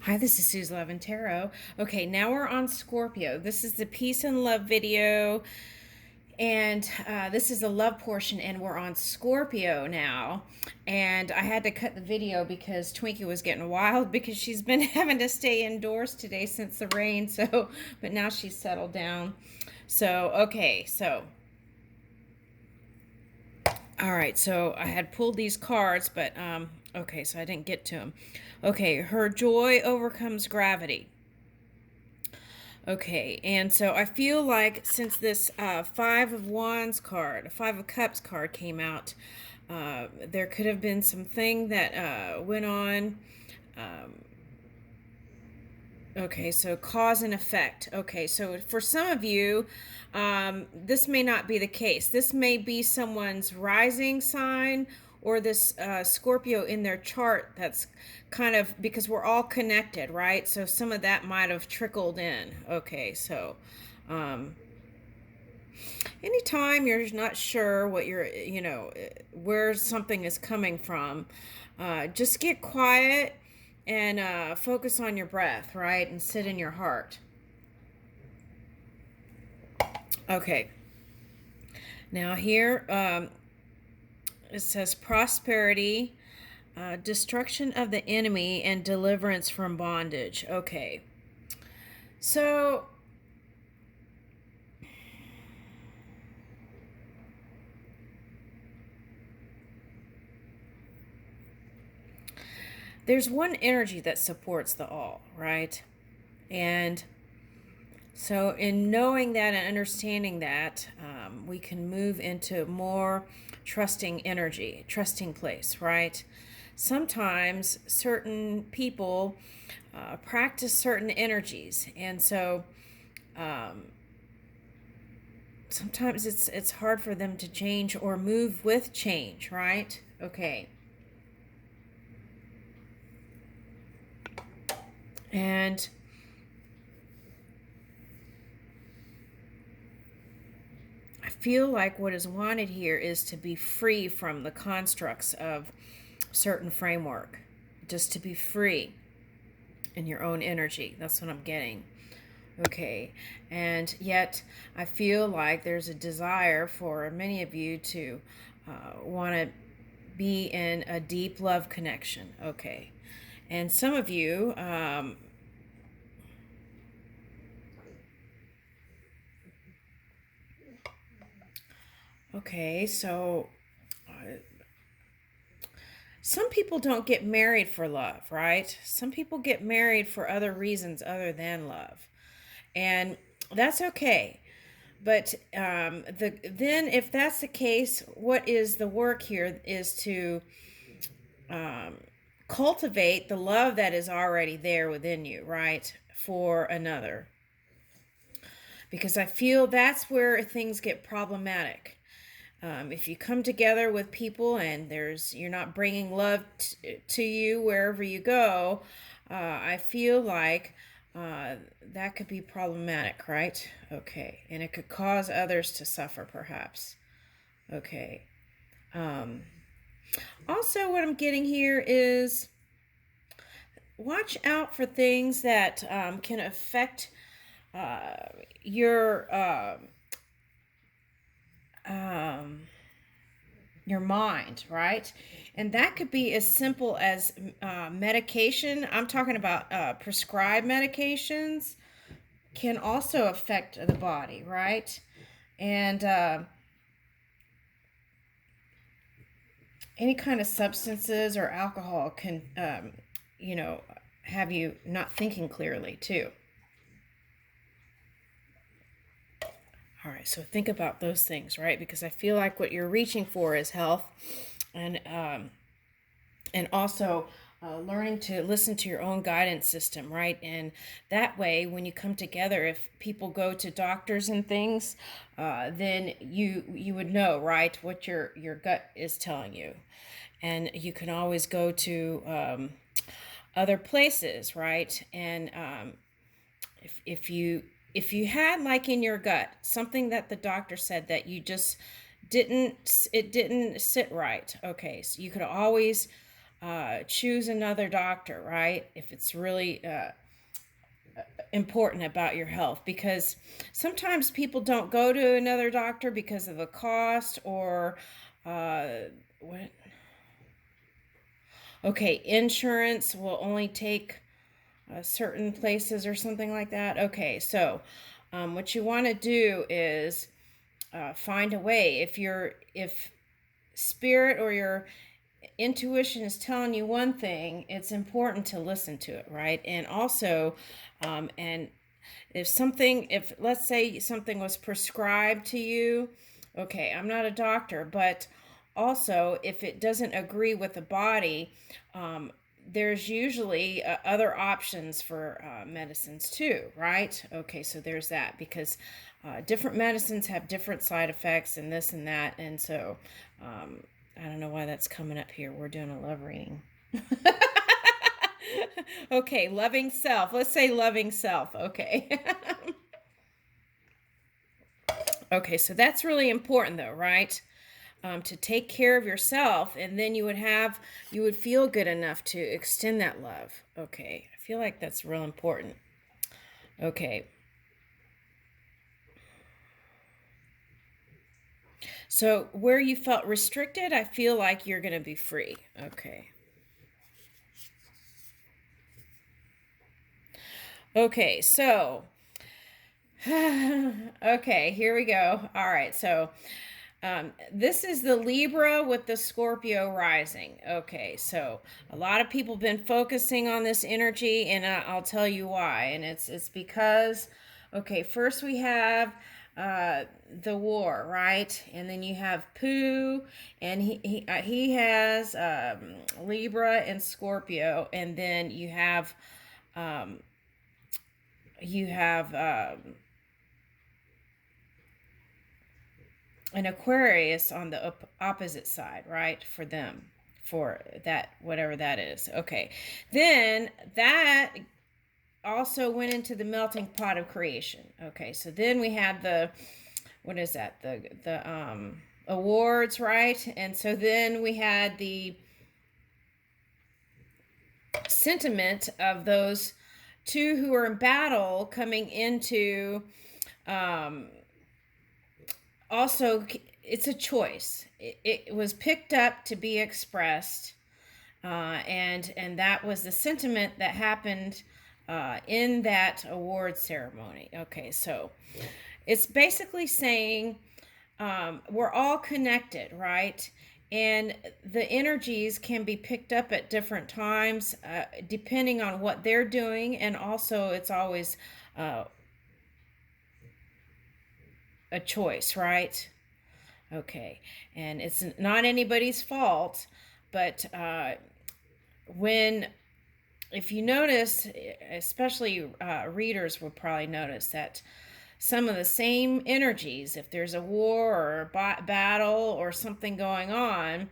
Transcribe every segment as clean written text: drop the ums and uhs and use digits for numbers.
Hi, this is Sue's Love and Tarot. Okay, now we're on Scorpio. This is the peace and love video, and this is the love portion, and we're on Scorpio now. And I had to cut the video because Twinkie was getting wild because she's been having to stay indoors today since the rain. So, but now she's settled down. So, okay, so. All right, so I had pulled these cards, but okay, so I didn't get to them. Okay, her joy overcomes gravity. Okay, and so I feel like since this Five of Wands card, Five of Cups card came out, there could have been something that went on. Okay, so cause and effect. Okay, so for some of you, this may not be the case. This may be someone's rising sign or this Scorpio in their chart that's kind of, because we're all connected, right? So some of that might have trickled in. Okay, so anytime you're not sure what where something is coming from, just get quiet and focus on your breath, right? And sit in your heart. Okay. Now here it says prosperity, destruction of the enemy, and deliverance from bondage. Okay. So there's one energy that supports the all, right? And so in knowing that and understanding that, we can move into more trusting energy, trusting place, right? Sometimes certain people practice certain energies, and so sometimes it's hard for them to change or move with change, right? Okay. And I feel like what is wanted here is to be free from the constructs of certain framework, just to be free in your own energy. That's what I'm getting. Okay, and yet I feel like there's a desire for many of you to want to be in a deep love connection. Okay, and some of you okay, so some people don't get married for love, right? Some people get married for other reasons other than love. And that's okay. But then if that's the case, what is the work here is to cultivate the love that is already there within you, right? For another. Because I feel that's where things get problematic. If you come together with people and you're not bringing love to you wherever you go, I feel like that could be problematic, right? Okay, and it could cause others to suffer, perhaps. Okay. Also, what I'm getting here is watch out for things that can affect your your mind, right? And that could be as simple as medication. I'm talking about prescribed medications can also affect the body, right? And any kind of substances or alcohol can, have you not thinking clearly too. All right, so think about those things, right? Because I feel like what you're reaching for is health, and also learning to listen to your own guidance system, right? And that way, when you come together, if people go to doctors and things, then you would know, right, what your gut is telling you, and you can always go to other places, right? And if you had, like, in your gut something that the doctor said that you just didn't sit right, okay, so you could always choose another doctor, right? If it's really important about your health, because sometimes people don't go to another doctor because of the cost or what? Okay, insurance will only take certain places or something like that. Okay, so what you want to do is find a way. If spirit or your intuition is telling you one thing, it's important to listen to it, right? And also, and if let's say something was prescribed to you, okay, I'm not a doctor, but also if it doesn't agree with the body, there's usually other options for medicines too, right? Okay, so there's that, because different medicines have different side effects and this and that, and so I don't know why that's coming up here. We're doing a love reading. Okay, loving self. Let's say loving self. Okay. Okay, so that's really important though, right? To take care of yourself, and then you would feel good enough to extend that love. Okay, I feel like that's real important. Okay. So where you felt restricted, I feel like you're going to be free. Okay. Okay, so okay, here we go. All right, so this is the Libra with the Scorpio rising. Okay, so a lot of people have been focusing on this energy, and I'll tell you why. And it's because, okay, first we have the war, right? And then you have Pooh, and he has Libra and Scorpio, and then um, you have an Aquarius on the opposite side, right? For them, for that, whatever that is. Okay. Then that also went into the melting pot of creation. Okay. So then we had what is that? The awards, right? And so then we had the sentiment of those two who are in battle coming into um, also, it's a choice. It was picked up to be expressed, and that was the sentiment that happened in that award ceremony. Okay, so it's basically saying we're all connected, right? And the energies can be picked up at different times depending on what they're doing, and also it's always a choice, right? Okay, and it's not anybody's fault, but when, if you notice, especially readers will probably notice that some of the same energies, if there's a war or a battle or something going on,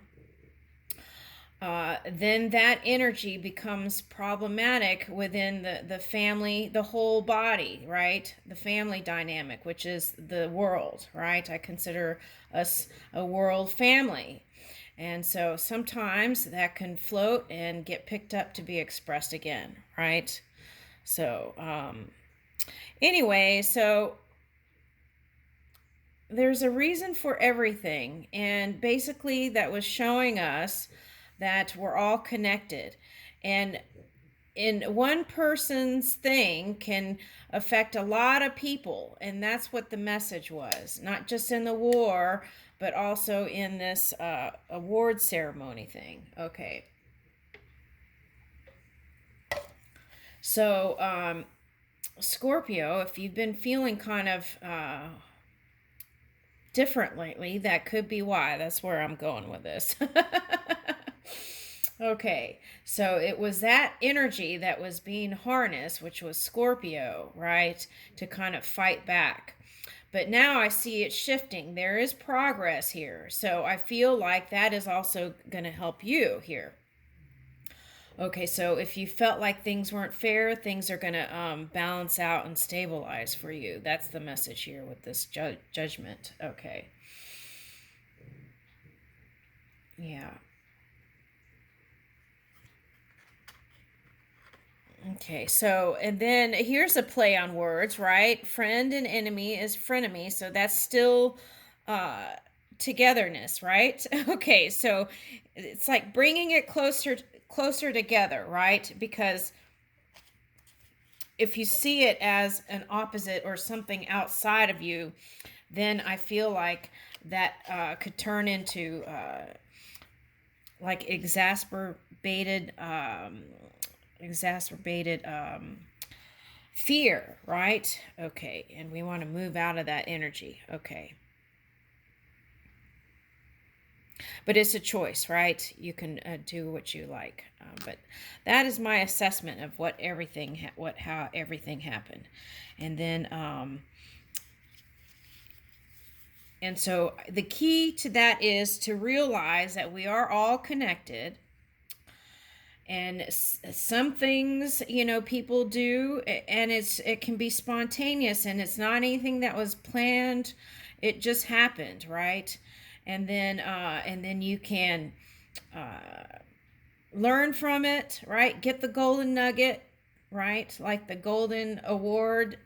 then that energy becomes problematic within the family, the whole body, right? The family dynamic, which is the world, right? I consider us a world family. And so sometimes that can float and get picked up to be expressed again, right? So, anyway, so there's a reason for everything. And basically, that was showing us that we're all connected. And in one person's thing can affect a lot of people. And that's what the message was, not just in the war, but also in this award ceremony thing. Okay. So, Scorpio, if you've been feeling kind of different lately, that could be why. That's where I'm going with this. Okay, so it was that energy that was being harnessed, which was Scorpio, right, to kind of fight back. But now I see it shifting. There is progress here. So I feel like that is also going to help you here. Okay, so if you felt like things weren't fair, things are going to balance out and stabilize for you. That's the message here with this judgment. Okay. Yeah. Okay, so, and then here's a play on words, right? Friend and enemy is frenemy, so that's still uh togetherness, right? Okay, so it's like bringing it closer together, right? Because if you see it as an opposite or something outside of you, then I feel like that could turn into like exacerbated fear, right? Okay, and we want to move out of that energy. Okay, but it's a choice, right? You can do what you like, but that is my assessment of what how everything happened. And then and so the key to that is to realize that we are all connected. And some things, people do, and it can be spontaneous, and it's not anything that was planned. It just happened, right? And then you can learn from it, right? Get the golden nugget, right? Like the golden award,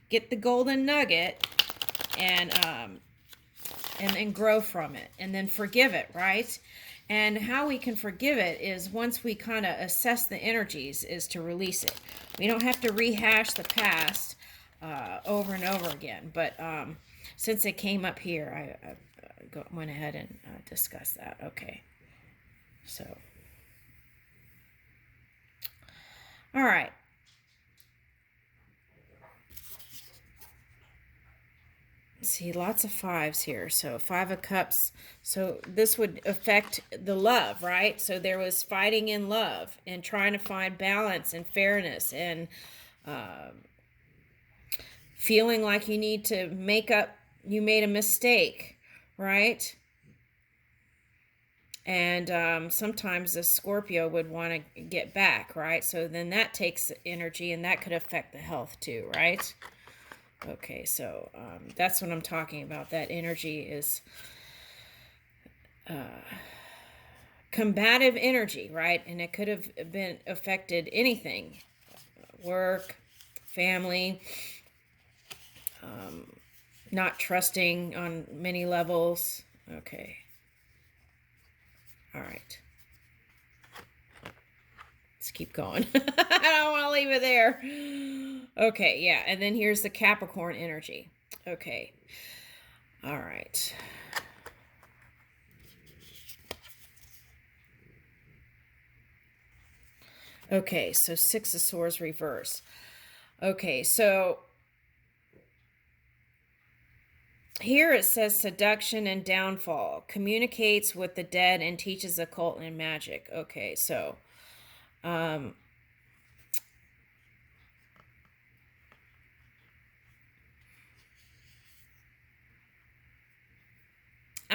get the golden nugget, and then grow from it, and then forgive it, right? And how we can forgive it is once we kind of assess the energies, is to release it. We don't have to rehash the past over and over again. But since it came up here, I went ahead and discussed that. Okay. So, all right. See, lots of fives here. So 5 of cups. So this would affect the love, right? So there was fighting in love and trying to find balance and fairness, and feeling like you need to make up, you made a mistake, right? And sometimes the Scorpio would want to get back, right? So then that takes energy, and that could affect the health too, right? Okay, so that's what I'm talking about. That energy is combative energy, right? And it could have been affected anything: work, family, not trusting on many levels. Okay. All right. Let's keep going. I don't want to leave it there. Okay, yeah. And then here's the Capricorn energy. Okay. All right. Okay, so 6 of Swords reverse. Okay, so here it says seduction and downfall, communicates with the dead and teaches occult and magic. Okay, so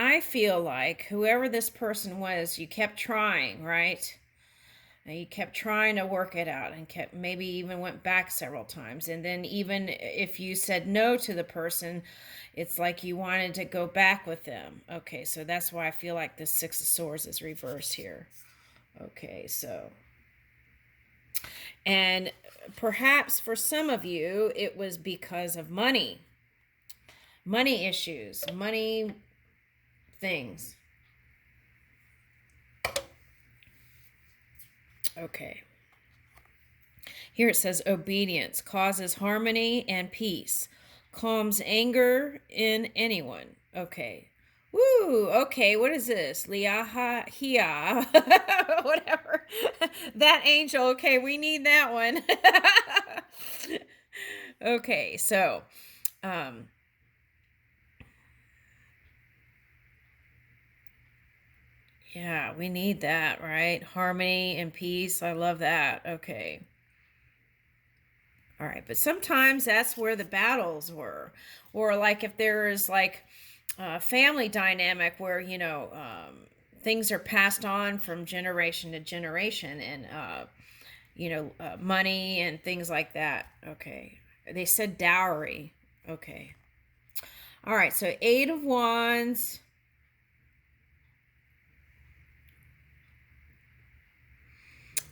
I feel like whoever this person was, you kept trying, right? And you kept trying to work it out, and kept, maybe even went back several times. And then even if you said no to the person, it's like you wanted to go back with them. Okay, so that's why I feel like the 6 of Swords is reversed here. Okay, so, and perhaps for some of you, it was because of money issues, money things. Okay. Here it says obedience causes harmony and peace, calms anger in anyone. Okay. Woo, okay, what is this? Liaha Hia. Whatever. That angel, okay, we need that one. Okay, so yeah, we need that, right? Harmony and peace. I love that. Okay. All right, but sometimes that's where the battles were. Or like if there is like a family dynamic where, things are passed on from generation to generation, and, money and things like that. Okay. They said dowry. Okay. All right, so 8 of Wands.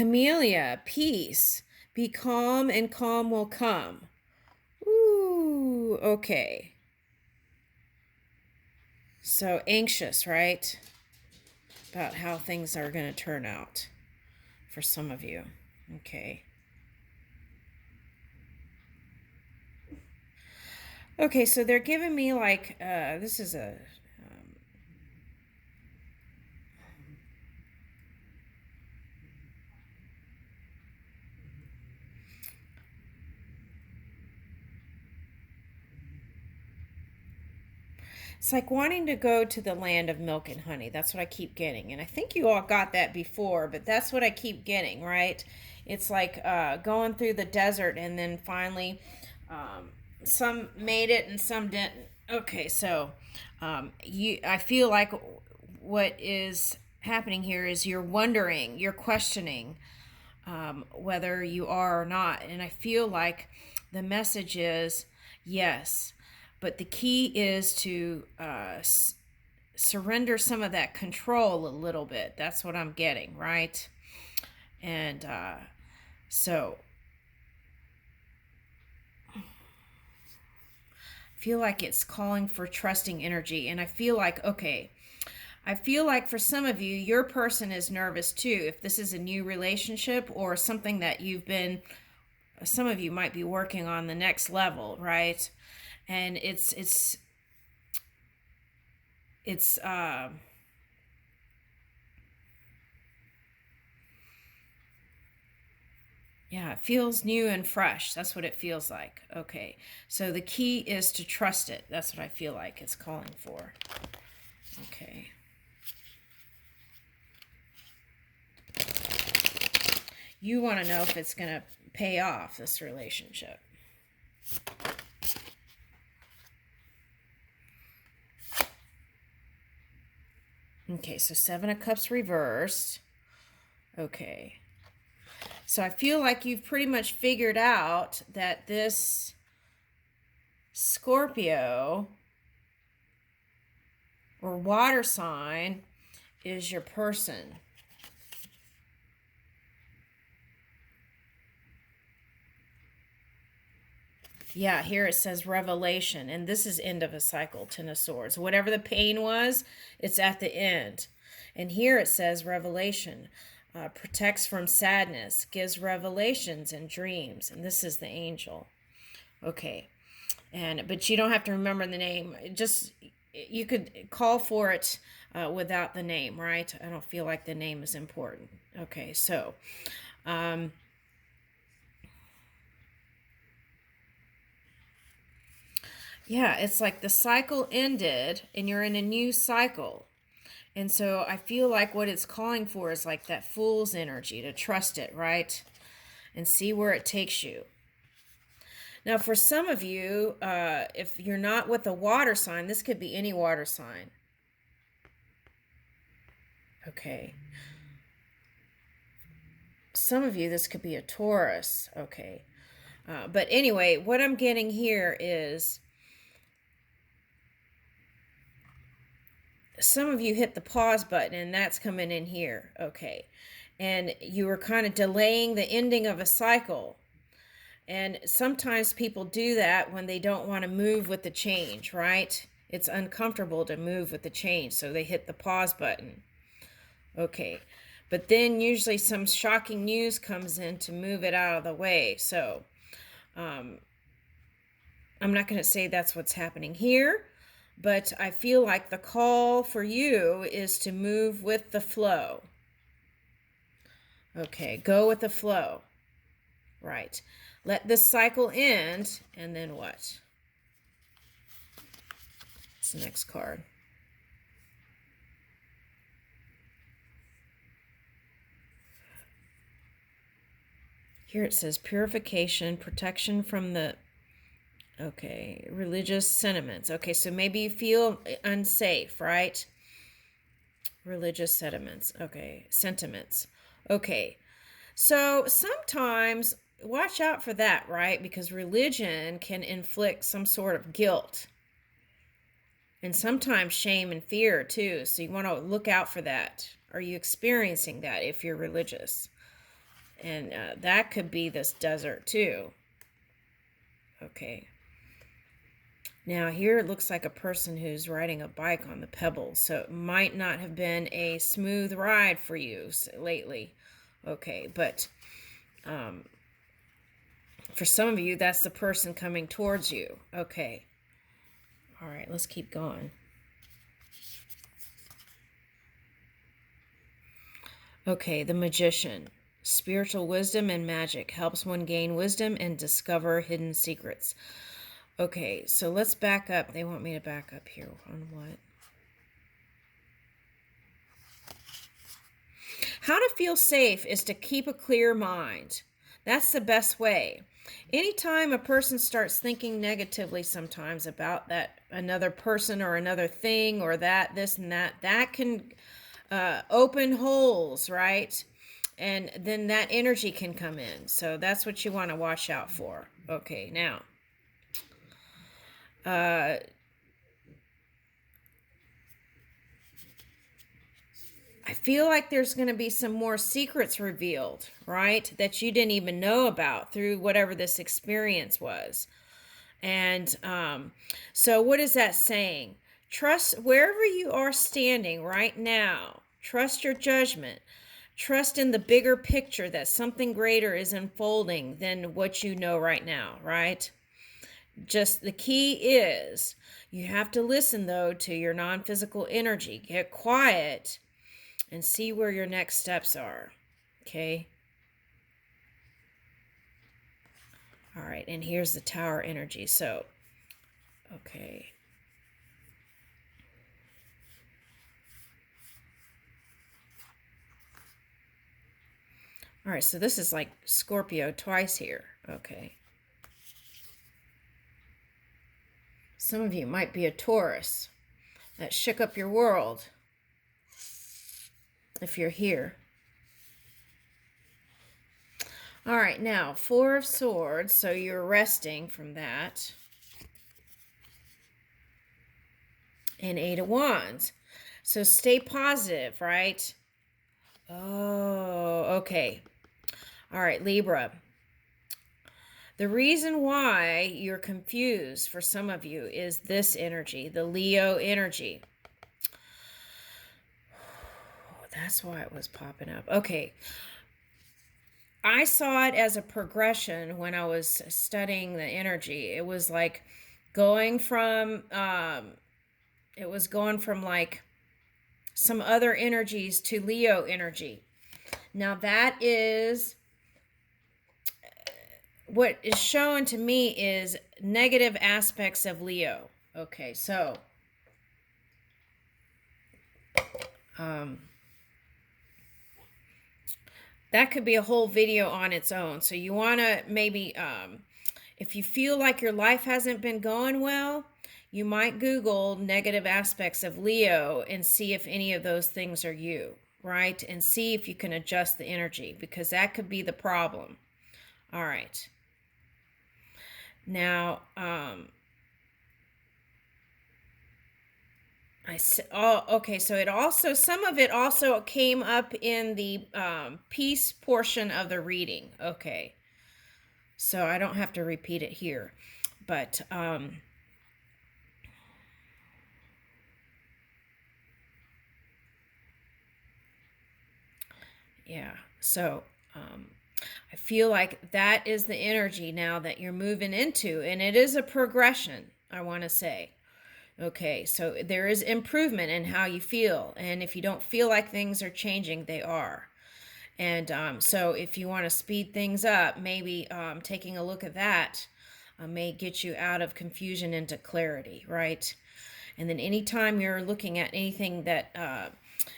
Camellia, peace. Be calm and calm will come. Ooh, okay. So anxious, right? About how things are going to turn out for some of you. Okay. Okay, so they're giving me like, this is a, it's like wanting to go to the land of milk and honey. That's what I keep getting. And I think you all got that before, but that's what I keep getting, right? It's like going through the desert and then finally some made it and some didn't. Okay, so I feel like what is happening here is you're wondering, you're questioning whether you are or not. And I feel like the message is yes, but the key is to surrender some of that control a little bit. That's what I'm getting, right? And so I feel like it's calling for trusting energy. And I feel like, okay, I feel like for some of you, your person is nervous too. If this is a new relationship or something that you've been, some of you might be working on the next level, right? And it's yeah, it feels new and fresh. That's what it feels like. Okay, so the key is to trust it. That's what I feel like it's calling for. Okay. You want to know if it's going to pay off, this relationship. Okay, so Seven of Cups reversed. Okay. So I feel like you've pretty much figured out that this Scorpio or water sign is your person. Yeah, here it says revelation, and this is end of a cycle, Ten of Swords. Whatever the pain was, it's at the end. And here it says revelation, protects from sadness, gives revelations and dreams, and this is the angel. Okay, but you don't have to remember the name. Just you could call for it without the name, right? I don't feel like the name is important. Okay, so. Yeah, it's like the cycle ended and you're in a new cycle. And so I feel like what it's calling for is like that fool's energy, to trust it, right? And see where it takes you. Now, for some of you, if you're not with a water sign, this could be any water sign. Okay. Some of you, this could be a Taurus. Okay. But anyway, what I'm getting here is some of you hit the pause button and that's coming in here. Okay. And you were kind of delaying the ending of a cycle. And sometimes people do that when they don't want to move with the change, right? It's uncomfortable to move with the change, so they hit the pause button. Okay. But then usually some shocking news comes in to move it out of the way. So I'm not going to say that's what's happening here, but I feel like the call for you is to move with the flow. Okay, go with the flow. Right. Let this cycle end, and then what? What's the next card? Here it says purification, protection from the, okay, religious sentiments. Okay, so maybe you feel unsafe, right? Religious sentiments. Okay, sentiments. Okay, so sometimes watch out for that, right? Because religion can inflict some sort of guilt and sometimes shame and fear too. So you want to look out for that. Are you experiencing that if you're religious? And that could be this desert too. Okay. Now here it looks like a person who's riding a bike on the pebbles. So it might not have been a smooth ride for you lately. Okay, but for some of you, that's the person coming towards you. Okay. All right, let's keep going. Okay, the Magician. Spiritual wisdom and magic helps one gain wisdom and discover hidden secrets. Okay, so let's back up. They want me to back up here. On what? How to feel safe is to keep a clear mind. That's the best way. Anytime a person starts thinking negatively sometimes about that another person or another thing or that, this and that can open holes, right? And then that energy can come in. So that's what you want to watch out for. Okay, now. I feel like there's going to be some more secrets revealed, right? That you didn't even know about through whatever this experience was. And so what is that saying? Trust wherever you are standing right now. Trust your judgment. Trust in the bigger picture that something greater is unfolding than what you know right now, right? Just the key is you have to listen, though, to your non-physical energy. Get quiet and see where your next steps are. Okay? All right, and here's the Tower energy. So, okay. All right, so this is like Scorpio twice here. Okay. Some of you might be a Taurus that shook up your world if you're here. All right, now, Four of Swords, so you're resting from that. And Eight of Wands. So stay positive, right? Oh, okay. All right, Libra. The reason why you're confused for some of you is this energy, the Leo energy. That's why it was popping up. Okay. I saw it as a progression when I was studying the energy. It was like going from like some other energies to Leo energy. Now that is what is shown to me is negative aspects of Leo. Okay, so that could be a whole video on its own. So you want to maybe, if you feel like your life hasn't been going well, you might Google negative aspects of Leo and see if any of those things are you, right? And see if you can adjust the energy, because that could be the problem. All right. Now, okay, so it also, some of it also came up in the peace portion of the reading. Okay, so I don't have to repeat it here, but yeah, so I feel like that is the energy now that you're moving into, and it is a progression, I want to say. Okay, so there is improvement in how you feel, and if you don't feel like things are changing, they are. And so if you want to speed things up, maybe taking a look at that may get you out of confusion into clarity, right? And then anytime you're looking at anything that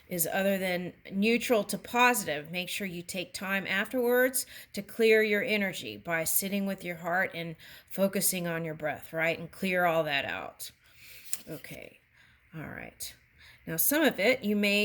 is other than neutral to positive, make sure you take time afterwards to clear your energy by sitting with your heart and focusing on your breath, right? And clear all that out. Okay. All right. Now, some of it you may